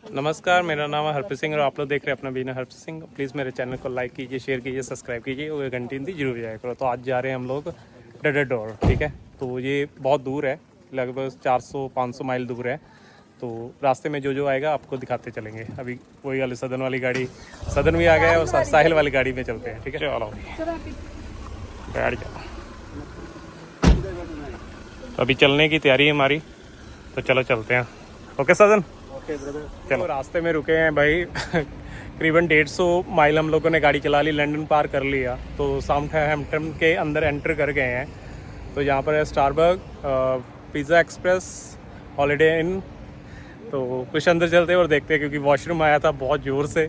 नमस्कार, मेरा नाम है हरप्रीत सिंह और आप लोग देख रहे हैं अपना बिना हरप्रीत सिंह। प्लीज़ मेरे चैनल को लाइक कीजिए, शेयर कीजिए, सब्सक्राइब कीजिए और घंटी भी जरूर जाया करो। तो आज जा रहे हैं हम लोग डडरडोर, ठीक है। तो ये बहुत दूर है, लगभग 400-500 माइल दूर है। तो रास्ते में जो जो आएगा आपको दिखाते चलेंगे। अभी वही वाली सदन वाली गाड़ी, सदन भी आ गया है और साहिल वाली गाड़ी में चलते हैं, ठीक है। चलो बैठ जाओ। तो अभी चलने की तैयारी है हमारी, तो चलो चलते हैं। ओके सदन, चलो। रास्ते में रुके हैं भाई करीबन 150 माइल हम लोगों ने गाड़ी चला ली, लंदन पार कर लिया। तो साउथहैम्पटन के अंदर एंटर कर गए हैं। तो यहाँ पर है स्टारबक, पिज़्ज़ा एक्सप्रेस, हॉलीडे इन। तो कुछ अंदर चलते हैं और देखते हैं, क्योंकि वॉशरूम आया था बहुत ज़ोर से,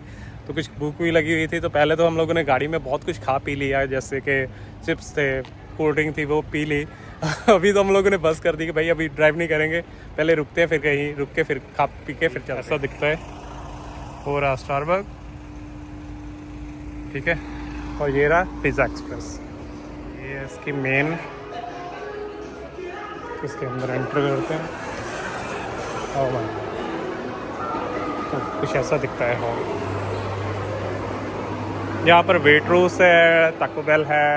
तो कुछ भूख भी लगी हुई थी। तो पहले तो हम लोगों ने गाड़ी में बहुत कुछ खा पी लिया, जैसे कि चिप्स थे, कोल्ड ड्रिंक थी, वो पी ली। अभी तो हम लोगों ने बस कर दी कि भाई अभी ड्राइव नहीं करेंगे, पहले रुकते हैं, फिर कहीं रुक के फिर खा पी के फिर चलते। ऐसा दिखता है हो रहा स्टारबक, ठीक है। और ये रहा पिज़्ज़ा एक्सप्रेस, ये इसकी मेन। इसके अंदर एंटर करते हैं। और भाई तो कुछ ऐसा दिखता है हॉल। यहाँ पर वेट्रोस है, टाको बेल है,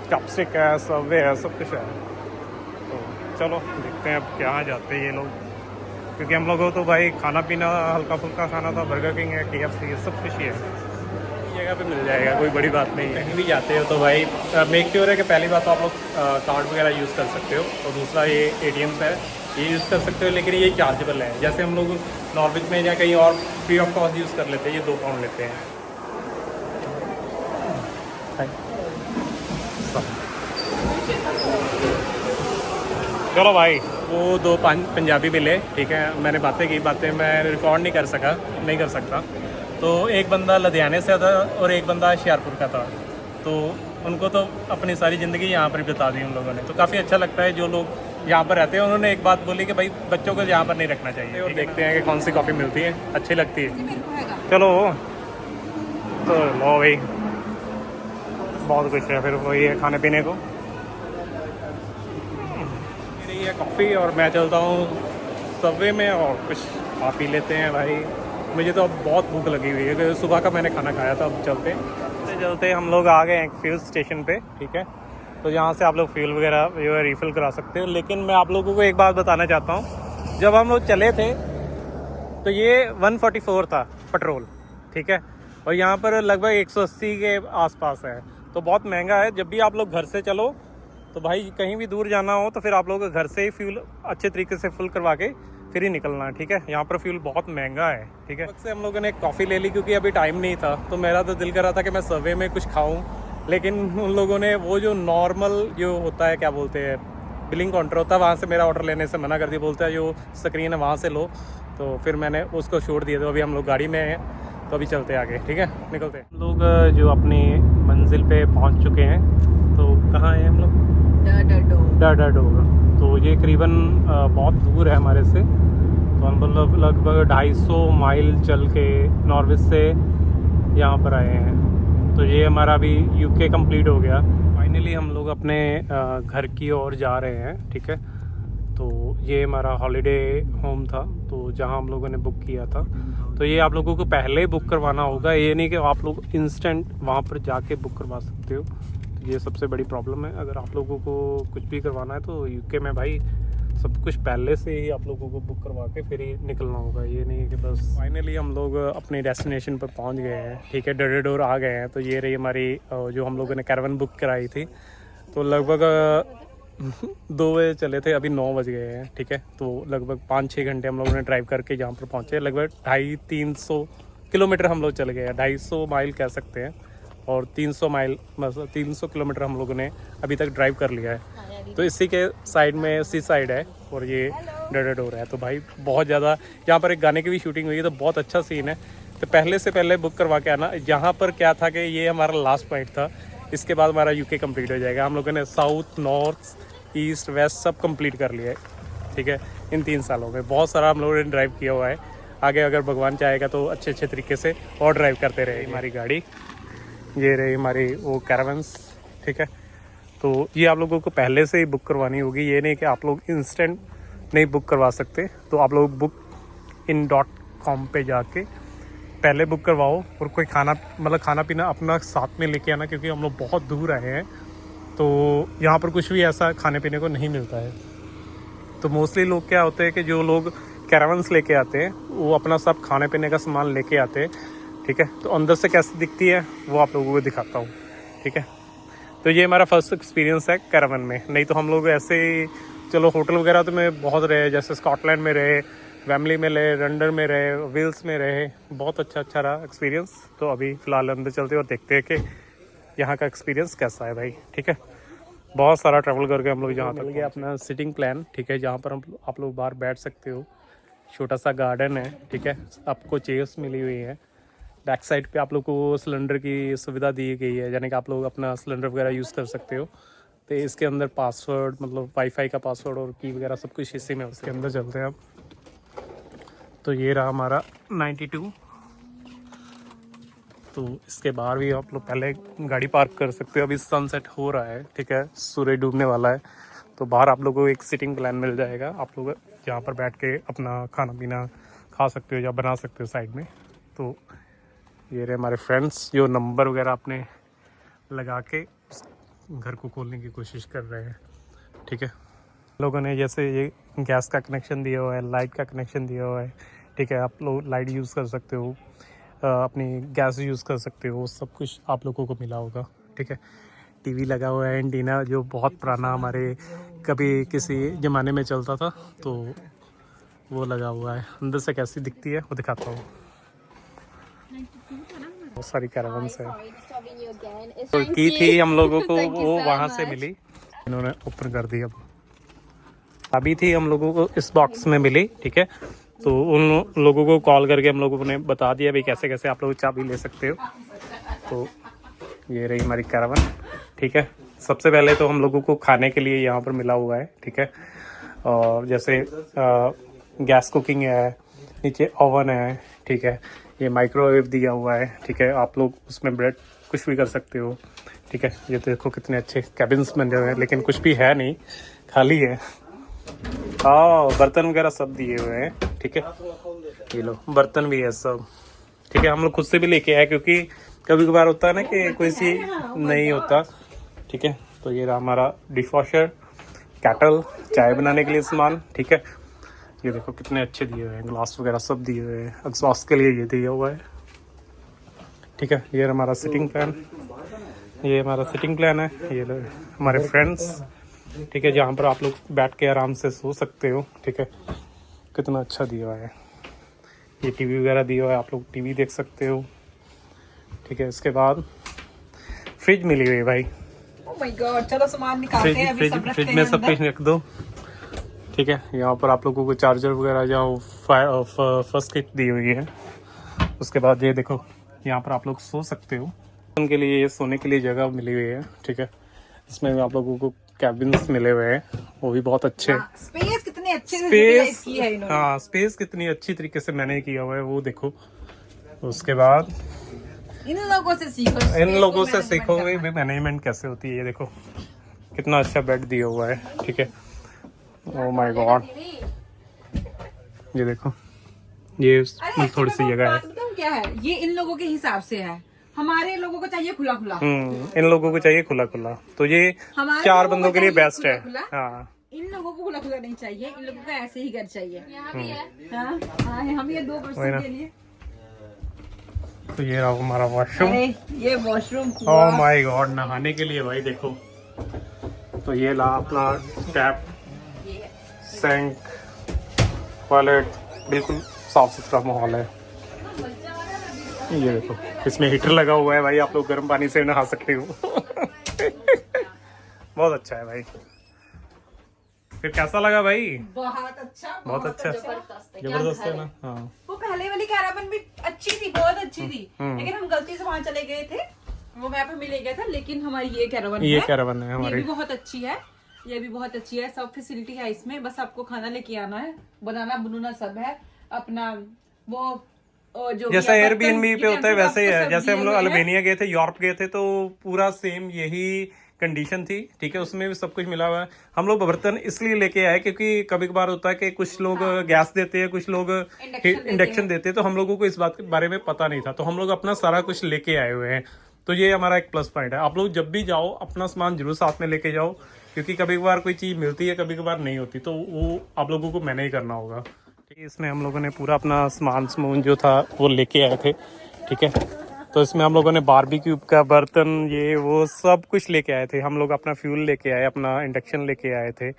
चॉपस्टिक है, सबवे है, सब कुछ है। तो चलो देखते हैं अब क्या जाते हैं ये लोग, क्योंकि हम लोगों को तो भाई खाना पीना हल्का फुल्का खाना था। बर्गर किंग है, KFC, ये सब कुछ ही है, जगह पे मिल जाएगा, कोई बड़ी बात नहीं है। कहीं भी जाते हो तो भाई मेक श्योर है कि पहली बात तो आप लोग कार्ड वगैरह यूज़ कर सकते हो, और दूसरा ये ATMs है, ये यूज़ कर सकते हो, लेकिन ये चार्जेबल है। जैसे हम लोग नॉर्वेज में या कहीं और फ्री ऑफ कॉस्ट यूज़ कर लेते हैं, ये 2 पाउंड लेते हैं। चलो भाई, वो 2 पंजाबी मिले, ठीक है। मैंने बातें की, बातें मैं रिकॉर्ड नहीं कर सकता। तो एक बंदा लुधियाने से था और एक बंदा होशियारपुर का था। तो उनको तो अपनी सारी ज़िंदगी यहाँ पर बिता दी उन लोगों ने। तो काफ़ी अच्छा लगता है जो लोग यहाँ पर रहते हैं। उन्होंने एक बात बोली कि भाई बच्चों को यहाँ पर नहीं रखना चाहिए, और देखते हैं कि कौन सी कॉफ़ी मिलती है, अच्छी लगती है। चलो तो लो भाई, बहुत कुछ है, फिर वही है खाने पीने को। मेरी है कॉफ़ी और मैं चलता हूँ सबवे में और कुछ खा पी लेते हैं भाई। मुझे तो अब बहुत भूख लगी हुई है, क्योंकि सुबह का मैंने खाना खाया था। अब चलते हम लोग आ गए हैं फ्यूल स्टेशन पे, ठीक है। तो यहाँ से आप लोग फ्यूल वगैरह जो है रिफ़िल करा सकते हो। लेकिन मैं आप लोगों को एक बात बताना चाहता हूँ, जब हम लोग चले थे तो ये 144 था पेट्रोल, ठीक है। और यहाँ पर लगभग 180 के आसपास है, तो बहुत महंगा है। जब भी आप लोग घर से चलो तो भाई कहीं भी दूर जाना हो तो फिर आप लोगों को घर से ही फ्यूल अच्छे तरीके से फुल करवा के फिर ही निकलना है, ठीक है। यहाँ पर फ्यूल बहुत महंगा है, ठीक है। से हम लोगों ने कॉफ़ी ले ली, क्योंकि अभी टाइम नहीं था। तो मेरा तो दिल कर रहा था कि मैं सर्वे में कुछ खाऊं, लेकिन उन लोगों ने वो जो नॉर्मल जो होता है, क्या बोलते हैं, बिलिंग काउंटर होता है, वहाँ से मेरा ऑर्डर लेने से मना कर दिया। बोलता है जो स्क्रीन है वहाँ से लो। तो फिर मैंने उसको छोड़ दिया। तो अभी हम लोग गाड़ी में हैं, तो अभी चलते आगे, ठीक है, निकलते हैं। लोग जो अपनी मंजिल पे पहुँच चुके हैं। तो कहाँ हैं हम लोग? डडरडोर। तो ये करीबन बहुत दूर है हमारे से। तो हम लोग लगभग 250 माइल चल के नॉर्वे से यहाँ पर आए हैं। तो ये हमारा अभी UK कंप्लीट हो गया। फाइनली हम लोग अपने घर की ओर जा रहे हैं, ठीक है। तो ये हमारा हॉलीडे होम था, तो जहाँ हम लोगों ने बुक किया था। तो ये आप लोगों को पहले बुक करवाना होगा, ये नहीं कि आप लोग इंस्टेंट वहाँ पर जाके बुक करवा सकते हो। तो ये सबसे बड़ी प्रॉब्लम है। अगर आप लोगों को कुछ भी करवाना है तो UK में भाई सब कुछ पहले से ही आप लोगों को बुक करवा के फिर ही निकलना होगा। ये नहीं है कि बस। फाइनली हम लोग अपने डेस्टिनेशन पर पहुंच गए हैं, ठीक है। डडरडोर आ गए हैं। तो ये रही हमारी जो हम लोगों ने कैरावन बुक कराई थी। तो लगभग 2 बजे चले थे, अभी 9 बज गए हैं, ठीक है। तो लगभग 5-6 घंटे हम लोगों ने ड्राइव करके यहाँ पर पहुँचे। लगभग 250-300 किलोमीटर हम लोग चले गए हैं, 250 माइल कह सकते हैं। और 300 माइल, मतलब 300 किलोमीटर हम लोगों ने अभी तक ड्राइव कर लिया है। तो इसी के साइड में सी साइड है और ये डडरडोर है। तो भाई बहुत ज़्यादा, यहाँ पर एक गाने की भी शूटिंग हुई है, तो बहुत अच्छा सीन है। तो पहले से पहले बुक करवा के आना। यहाँ पर क्या था कि ये हमारा लास्ट पॉइंट था, इसके बाद हमारा UK कंप्लीट हो जाएगा। हम लोगों ने साउथ, नॉर्थ, ईस्ट, वेस्ट सब कंप्लीट कर लिया है, ठीक है। इन 3 सालों में बहुत सारा हम लोगों ने ड्राइव किया हुआ है। आगे अगर भगवान चाहेगा तो अच्छे तरीके से और ड्राइव करते रहे। हमारी गाड़ी ये रही, हमारी वो कैरावन्स, ठीक है। तो ये आप लोगों को पहले से ही बुक करवानी होगी, ये नहीं कि आप लोग इंस्टेंट नहीं बुक करवा सकते। तो आप लोग बुक booking.in.com पे जाके पहले बुक करवाओ, और कोई खाना पीना अपना साथ में लेके आना, क्योंकि हम लोग बहुत दूर आए हैं तो यहाँ पर कुछ भी ऐसा खाने पीने को नहीं मिलता है। तो मोस्टली लोग क्या होते हैं कि जो लोग कैरावन्स लेके आते हैं वो अपना सब खाने पीने का सामान लेके आते हैं, ठीक है। तो अंदर से कैसी दिखती है वो आप लोगों को दिखाता हूँ, ठीक है। तो ये हमारा फर्स्ट एक्सपीरियंस है कैरावन में। नहीं तो हम लोग ऐसे चलो होटल वगैरह तो में बहुत रहे, जैसे स्कॉटलैंड में रहे, वेमली में रहे, लंदन में रहे, वेल्स में रहे, बहुत अच्छा रहा एक्सपीरियंस। तो अभी फ़िलहाल अंदर चलते हैं और देखते हैं कि यहाँ का एक्सपीरियंस कैसा है भाई, ठीक है। बहुत सारा ट्रैवल करके हम लोग यहाँ तक मिल गया अपना सिटिंग प्लान, ठीक है, जहाँ पर आप लोग बाहर बैठ सकते हो। छोटा सा गार्डन है, ठीक है, आपको चेयर्स मिली हुई है। बैक साइड पे आप लोग को सिलेंडर की सुविधा दी गई है, यानी कि आप लोग अपना सिलेंडर वगैरह यूज़ कर सकते हो। तो इसके अंदर पासवर्ड वाईफाई का पासवर्ड और की वगैरह सब कुछ इसी में, उसके अंदर चलते हैं अब। तो ये रहा हमारा 92। तो इसके बाहर भी आप लोग पहले गाड़ी पार्क कर सकते हो। अभी सनसेट हो रहा है, ठीक है, सूरज डूबने वाला है। तो बाहर आप लोगों को एक सिटिंग प्लान मिल जाएगा, आप लोग यहाँ पर बैठ के अपना खाना पीना खा सकते हो या बना सकते हो साइड में। तो ये रहे हमारे फ्रेंड्स जो नंबर वगैरह अपने लगा के घर को खोलने की कोशिश कर रहे हैं, ठीक है। लोगों ने जैसे ये गैस का कनेक्शन दिया हुआ है, लाइट का कनेक्शन दिया हुआ है, ठीक है। आप लोग लाइट यूज़ कर सकते हो, अपनी गैस यूज़ कर सकते हो, सब कुछ आप लोगों को मिला होगा, ठीक है। टीवी लगा हुआ है एंटीना, जो बहुत पुराना हमारे कभी किसी ज़माने में चलता था, तो वो लगा हुआ है। अंदर से कैसी दिखती है वो दिखाता हूँ। बहुत सारी कैरावन्स है। तो की थी हम लोगों को वो वहाँ से मिली, इन्होंने ओपन कर दी। अब अभी थी हम लोगों को इस बॉक्स में मिली, ठीक है। तो उन लोगों को कॉल करके हम लोगों ने बता दिया भाई कैसे कैसे आप लोग चाबी ले सकते हो। तो ये रही हमारी कैरावन, ठीक है। सबसे पहले तो हम लोगों को खाने के लिए यहाँ पर मिला हुआ है, ठीक है। और जैसे गैस कुकिंग है, नीचे ओवन है, ठीक है। ये माइक्रोवेव दिया हुआ है, ठीक है। आप लोग उसमें ब्रेड कुछ भी कर सकते हो, ठीक है। ये देखो कितने अच्छे कैबिन्स बने हुए हैं, लेकिन कुछ भी है नहीं, खाली है। बर्तन वगैरह सब दिए हुए हैं, ठीक है। ये लो बर्तन भी है सब, ठीक है। हम लोग खुद से भी लेके आए, क्योंकि कभी कभार होता है ना कि कोई सी नहीं होता, ठीक है। तो ये रहा हमारा डिशवॉशर, कैटल, चाय बनाने के लिए सामान, ठीक है। ये देखो कितने अच्छे दिए हुए हैं, ग्लास वगैरह सब दिए हुए हैं। एग्जॉस्ट के लिए ये दिया हुआ है, ठीक है। ये हमारा सिटिंग प्लान, ये हमारा सिटिंग प्लान है। ये हमारे फ्रेंड्स, ठीक है, जहाँ पर आप लोग बैठ के आराम से सो सकते हो, ठीक है। कितना अच्छा दिया हुआ है। ये टीवी वगैरह दिया हुआ है, आप लोग टीवी देख सकते हो, ठीक है। इसके बाद फ्रिज मिली हुई है भाई। Oh my God, चलो सामान निकालते हैं, अभी सब फ्रिज में सब कुछ रख दो, ठीक है। यहाँ पर आप लोगों को चार्जर वगैरह जो फर्स्ट किट दी हुई है। उसके बाद ये देखो यहाँ पर आप लोग सो सकते हो, उनके लिए सोने के लिए जगह मिली हुई है, ठीक है। इसमें भी आप लोगों को कैबिन्स मिले हुए हैं, वो भी बहुत अच्छे। स्पेस कितनी अच्छी स्पेस की है इन्होंने। हाँ, स्पेस कितनी अच्छी तरीके से मैंने किया हुआ है वो देखो। उसके बाद इन लोगों से सीखो भी मैनेजमेंट कैसे होती है। ये देखो कितना अच्छा बेड दिया हुआ है, ठीक है। ओह माय गॉड, ये देखो ये थोड़ी सी जगह है। क्या है ये, इन लोगों के हिसाब से है, हमारे लोगों को चाहिए खुला खुला। इन लोगों को चाहिए खुला खुला, तो ये 4 बंदों के लिए बेस्ट है। हाँ, इन लोगों को खुला खुला नहीं चाहिए, इन लोगों को ऐसे ही घर चाहिए। हाँ, हम ये 2 पर्सन के लिए। तो ये रहा हमारा वॉशरूम, ये वॉशरूम, ओह माय गॉड, नहाने के लिए भाई देखो। तो ये ला अपना टैप, सिंक, टॉयलेट, बिल्कुल साफ सुथरा माहौल है। ये देखो इसमें हीटर लगा हुआ है भाई, आप लोग गर्म पानी से नहा सकते हो। बहुत अच्छा है भाई। फिर कैसा लगा भाई? बहुत अच्छा, बहुत अच्छा, जबरदस्त है ना। हाँ, वो पहले वाली कैरावन भी अच्छी थी, बहुत अच्छी थी, लेकिन हम गलती से वहाँ चले गए थे, वो मैप में ले गया था। लेकिन हमारी ये कैरावन है हमारी, ये भी बहुत अच्छी है, ये भी बहुत अच्छी है। सब फैसिलिटी है इसमें, बस आपको खाना लेके आना है, बनाना बुनना सब है अपना। वो जो जैसा एयरबीएनबी पे होता है वैसे ही है। जैसे हम लोग अल्बानिया गए थे, यूरोप गए थे, तो पूरा सेम यही कंडीशन थी, ठीक है, उसमें भी सब कुछ मिला हुआ है। हम लोग बर्तन इसलिए लेके आए क्योंकि कभी कभार होता है कि कुछ लोग गैस देते हैं, कुछ लोग इंडक्शन देते हैं, तो हम लोगों को इस बात के बारे में पता नहीं था, तो हम लोग अपना सारा कुछ लेके आए हुए हैं। तो ये हमारा एक प्लस पॉइंट है। आप लोग जब भी जाओ अपना सामान जरूर साथ में लेके जाओ, क्योंकि कभी कभार कोई चीज़ मिलती है, कभी कभार नहीं होती, तो वो आप लोगों को मैनेज करना होगा। ठीक है, इसमें हम लोगों ने पूरा अपना सामान जो था वो लेके आए थे, ठीक है। तो इसमें हम लोगों ने बारबेक्यू का बर्तन ये वो सब कुछ लेके आए थे। हम लोग अपना फ्यूल लेके आए, अपना इंडक्शन लेके आए थे,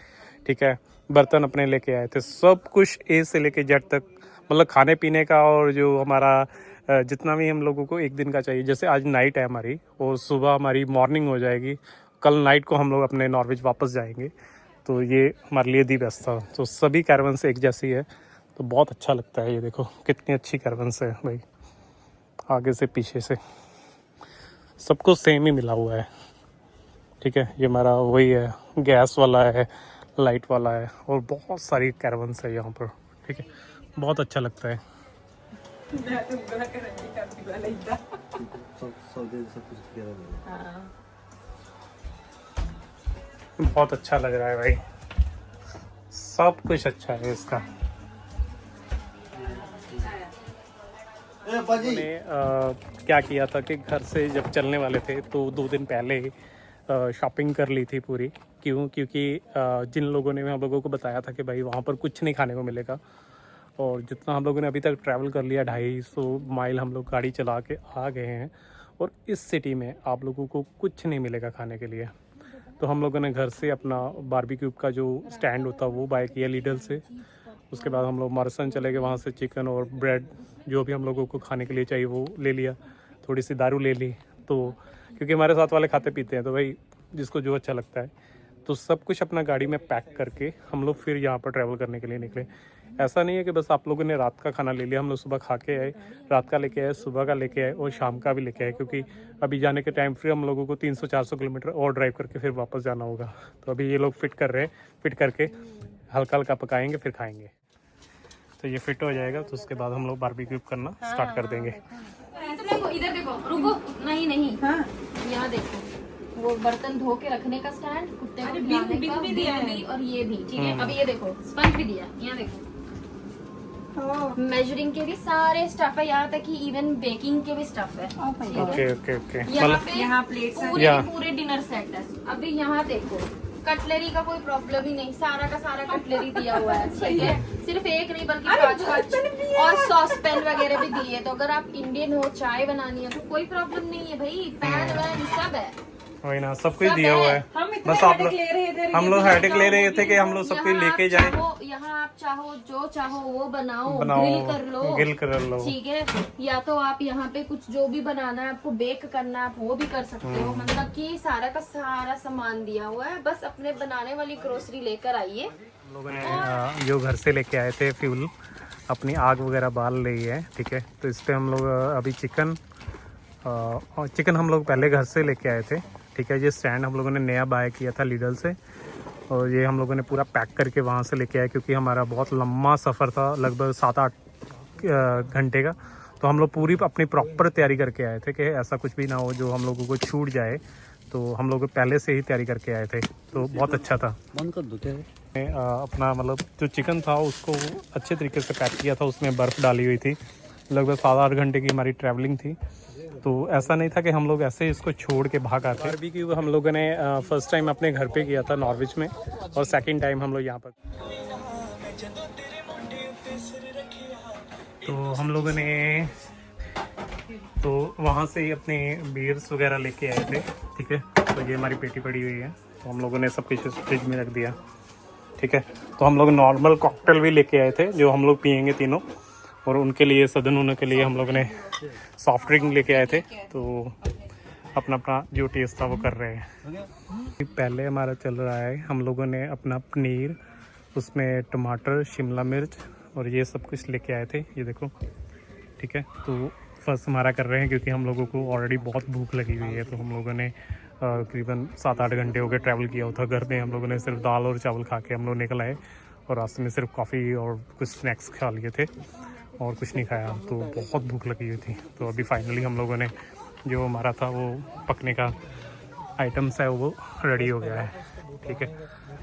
ठीक है, बर्तन अपने लेके आए थे, सब कुछ ए से लेके जेड तक, मतलब खाने पीने का और जो हमारा जितना भी हम लोगों को एक दिन का चाहिए। जैसे आज नाइट है हमारी और सुबह हमारी मॉर्निंग हो जाएगी, कल नाइट को हम लोग अपने नॉर्वेज वापस जाएंगे, तो ये हमारे लिए दी बेस्ट था। तो सभी कैरवन्स एक जैसी है, तो बहुत अच्छा लगता है। ये देखो कितनी अच्छी कैरवन्स है भाई, आगे से पीछे से सबको सेम ही मिला हुआ है, ठीक है। ये हमारा वही है, गैस वाला है, लाइट वाला है, और बहुत सारी कैरवन्स है यहाँ पर, ठीक है, बहुत अच्छा लगता है। बहुत अच्छा लग रहा है भाई, सब कुछ अच्छा है इसका। मैंने क्या किया था कि घर से जब चलने वाले थे तो 2 दिन पहले शॉपिंग कर ली थी पूरी। क्योंकि जिन लोगों ने हम लोगों को बताया था कि भाई वहाँ पर कुछ नहीं खाने को मिलेगा, और जितना हम लोगों ने अभी तक ट्रैवल कर लिया 250 माइल हम लोग गाड़ी चला के आ गए हैं, और इस सिटी में आप लोगों को कुछ नहीं मिलेगा खाने के लिए। तो हम लोगों ने घर से अपना बारबेक्यू का जो स्टैंड होता है वो बाय किया लीडल से। उसके बाद हम लोग मॉरिसन चले गए, वहाँ से चिकन और ब्रेड जो भी हम लोगों को खाने के लिए चाहिए वो ले लिया, थोड़ी सी दारू ले ली। तो क्योंकि हमारे साथ वाले खाते पीते हैं, तो भाई जिसको जो अच्छा लगता है, तो सब कुछ अपना गाड़ी में पैक करके हम लोग फिर यहाँ पर ट्रैवल करने के लिए निकले। ऐसा नहीं है कि बस आप लोगों ने रात का खाना ले लिया, हम लोग सुबह खा के आए, रात का लेके आए, सुबह का लेके आए और शाम का भी लेके आए, क्योंकि अभी जाने के टाइम फिर हम लोगों को 300-400 किलोमीटर और ड्राइव करके फिर वापस जाना होगा। तो अभी ये लोग फिट कर रहे हैं, फिट करके हल्का हल्का पकाएंगे फिर खाएंगे। तो ये फिट हो जाएगा तो उसके बाद हम लोग बारबेक्यू करना स्टार्ट कर देंगे। इधर देखो, रुको, नहीं हाँ। यहाँ देखो, वो बर्तन धो के रखने का स्टैंड, कुत्ते को खिलाने का भी दिया है, और ये भी ठीक है। अब ये देखो स्पंज भी दिया, यहाँ देखो मेजरिंग के भी सारे स्टफ है, यहाँ तक कि इवन बेकिंग के भी स्टफ है। ओके ओके ओके, यहाँ प्लेट्स पूरे डिनर सेट है। अभी यहाँ देखो कटलरी का कोई प्रॉब्लम ही नहीं, सारा का सारा कटलरी दिया हुआ है, ठीक है। सिर्फ एक नहीं बल्कि 5 और सॉस पैन वगैरह भी दिए। तो अगर आप इंडियन हो, चाय बनानी है तो कोई प्रॉब्लम नहीं है भाई, पैन वैन सब है, वही ना, सब कुछ दिया हुआ है। बस आप लोग हम लोग हेडेक ले रहे थे कि हम लोग सब कुछ लेके जाएं। यहाँ आप चाहो जो चाहो वो बनाओ, ग्रिल कर लो, ठीक है। या तो आप यहाँ पे कुछ जो भी बनाना है आपको बेक करना है आप वो भी कर सकते हो। मतलब कि सारा का सारा सामान दिया हुआ है, बस अपने बनाने वाली ग्रोसरी लेकर आइए। हम लोगों ने जो घर से लेके आए थे फ्यूल, अपनी आग वगैरह बाल रही है, ठीक है। तो इस पर हम लोग अभी चिकन हम लोग पहले घर से लेके आए थे, ठीक है। ये स्टैंड हम लोगों ने नया बाय किया था लीडल से, और ये हम लोगों ने पूरा पैक करके वहाँ से लेके आए, क्योंकि हमारा बहुत लंबा सफ़र था, लगभग 7-8 घंटे का। तो हम लोग पूरी अपनी प्रॉपर तैयारी करके आए थे कि ऐसा कुछ भी ना हो जो हम लोगों को छूट जाए, तो हम लोग पहले से ही तैयारी करके आए थे, तो बहुत अच्छा था। अपना मतलब जो चिकन था उसको अच्छे तरीके से पैक किया था, उसमें बर्फ़ डाली हुई थी, लगभग 7-8 घंटे की हमारी ट्रैवलिंग थी। तो ऐसा नहीं था कि हम लोग ऐसे इसको छोड़ के भाग आते। बारबेक्यू हम लोगों ने फर्स्ट टाइम अपने घर पे किया था नॉर्वेज में, और सेकंड टाइम हम लोग यहाँ पर। तो हम लोगों ने तो वहाँ से अपने बियर्स वगैरह लेके आए थे, ठीक है। तो ये हमारी पेटी पड़ी हुई है, तो हम लोगों ने सब कुछ फ्रिज में रख दिया, ठीक है। तो हम लोग नॉर्मल कॉकटेल भी लेके आए थे जो हम लोग पियेंगे तीनों, और उनके लिए सदन होने के लिए हम लोग ने सॉफ्ट ड्रिंक लेके आए थे। तो अपना अपना जो टेस्ट था वो कर रहे हैं। पहले हमारा चल रहा है, हम लोगों ने अपना पनीर, उसमें टमाटर, शिमला मिर्च और ये सब कुछ लेके आए थे, ये देखो, ठीक है। तो फर्स्ट हमारा कर रहे हैं क्योंकि हम लोगों को ऑलरेडी बहुत भूख लगी हुई है। तो हम लोगों ने करीबन 7-8 घंटे हो गए ट्रैवल किया होता घर में। हम लोगों ने सिर्फ दाल और चावल खा के हम लोग निकल आए, और रास्ते में सिर्फ कॉफ़ी और कुछ स्नैक्स खा लिए थे और कुछ नहीं खाया। तो बहुत भूख लगी हुई थी। तो अभी फाइनली हम लोगों ने जो हमारा था वो पकने का आइटम्स है वो रेडी हो गया है, ठीक है।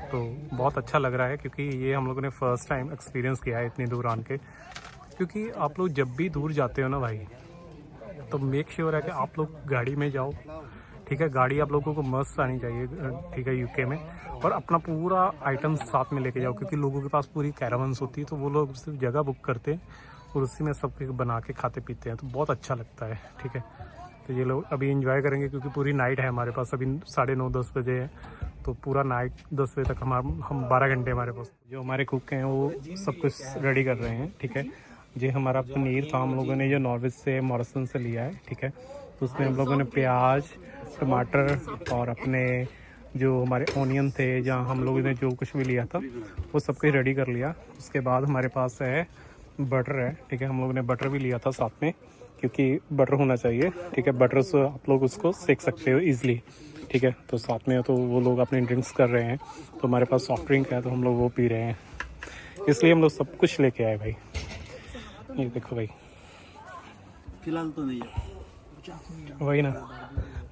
तो बहुत अच्छा लग रहा है क्योंकि ये हम लोगों ने फ़र्स्ट टाइम एक्सपीरियंस किया है इतनी दूर आन के। क्योंकि आप लोग जब भी दूर जाते हो ना भाई, तो मेक श्योर है कि आप लोग गाड़ी में जाओ, ठीक है। गाड़ी आप लोगों को मस्त आनी चाहिए, ठीक है, यूके में। और अपना पूरा आइटम साथ में लेके जाओ, क्योंकि लोगों के पास पूरी कैरावन्स होती है, तो वो लोग सिर्फ जगह बुक करते हैं और उसी में सब कुछ बना के खाते पीते हैं, तो बहुत अच्छा लगता है, ठीक है। तो ये लोग अभी एंजॉय करेंगे क्योंकि पूरी नाइट है हमारे पास, अभी 9:30-10 बजे है, तो पूरा नाइट 10 बजे तक हम 12 घंटे हमारे पास। जो हमारे कुक हैं वो सब कुछ रेडी कर रहे हैं, ठीक है। ये हमारा पनीर था, हम लोगों ने जो नॉर्वेज से मॉरिसन से लिया है, ठीक है। तो उसमें हम लोगों ने प्याज, टमाटर और अपने जो हमारे ऑनियन थे, जहाँ हम लोगों ने जो कुछ भी लिया था वो सब कुछ रेडी कर लिया। उसके बाद हमारे पास है बटर है, ठीक है। हम लोगों ने बटर भी लिया था साथ में, क्योंकि बटर होना चाहिए, ठीक है। बटर से आप लोग उसको सेक सकते हो ईज़िली, ठीक है। तो साथ में तो वो लोग अपनी ड्रिंक्स कर रहे हैं, तो हमारे पास सॉफ्ट ड्रिंक है तो हम लोग वो पी रहे हैं, इसलिए हम लोग सब कुछ लेके आए भाई। ये देखो भाई, फिलहाल तो नहीं है वही ना,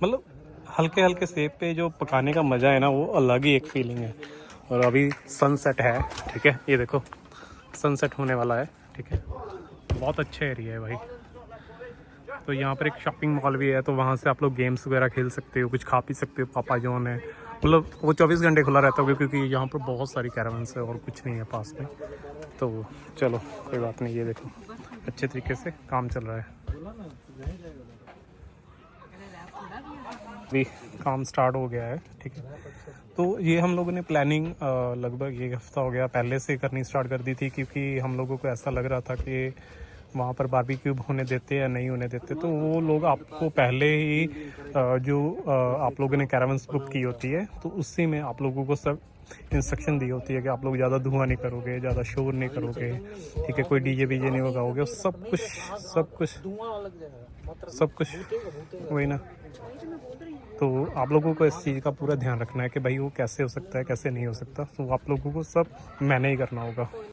मतलब हल्के हल्के सेब पे जो पकाने का मज़ा है ना, वो अलग ही एक फीलिंग है। और अभी सनसेट है, ठीक है। ये देखो सनसेट होने वाला है, ठीक है। बहुत अच्छे एरिया है भाई। तो यहाँ पर एक शॉपिंग मॉल भी है, तो वहाँ से आप लोग गेम्स वगैरह खेल सकते हो, कुछ खा पी सकते हो। पापा जॉन है, मतलब वो 24 घंटे खुला रहता है, क्योंकि यहाँ पर बहुत सारी कैरावन्स है और कुछ नहीं है पास में। तो चलो कोई बात नहीं, ये देखो अच्छे तरीके से काम चल रहा है। अभी काम स्टार्ट हो गया है, ठीक है। तो ये हम लोगों ने प्लानिंग लगभग 1 हफ्ता हो गया पहले से करनी स्टार्ट कर दी थी, क्योंकि हम लोगों को ऐसा लग रहा था कि वहाँ पर बारबेक्यू होने देते या नहीं होने देते। तो वो लोग आपको पहले ही जो आप लोगों ने कैरावन्स बुक की होती है, तो उसी में आप लोगों को सब इंस्ट्रक्शन दी होती है कि आप लोग ज़्यादा धुआं नहीं करोगे, ज़्यादा शोर नहीं करोगे, ठीक है। कोई डीजे बीजे नहीं लगाओगे, सब कुछ वही ना। तो आप लोगों को इस चीज़ का पूरा ध्यान रखना है कि भाई वो कैसे हो सकता है, कैसे नहीं हो सकता, तो आप लोगों को सब मैंने ही करना होगा।